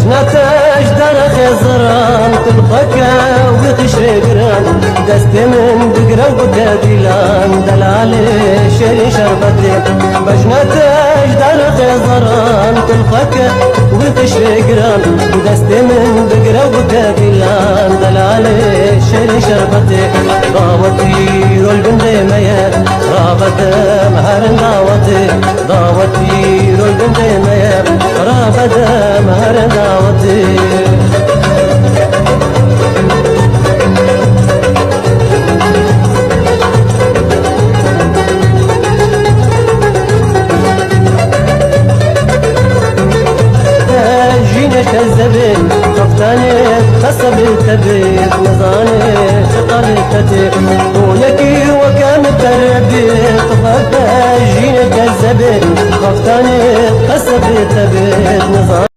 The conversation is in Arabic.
بجنتش در خزران تلقك وتشرقران دستي من بقرا وتدلان دلال شري شربتي بجنتش در خزران تلقك وتشرقران دستي من بقرا وتدلان دلال شري شربتي ضاوتي رول بندمية رابط مهر دعوتي ضاوتي رول بندمية رابط مهر دعوتي كذبت خفتاني خسبت تبيت نظاني شقلتتي وياكي وكان تربيت خفتاني كذبت خفتاني خسبت تبيت نظاني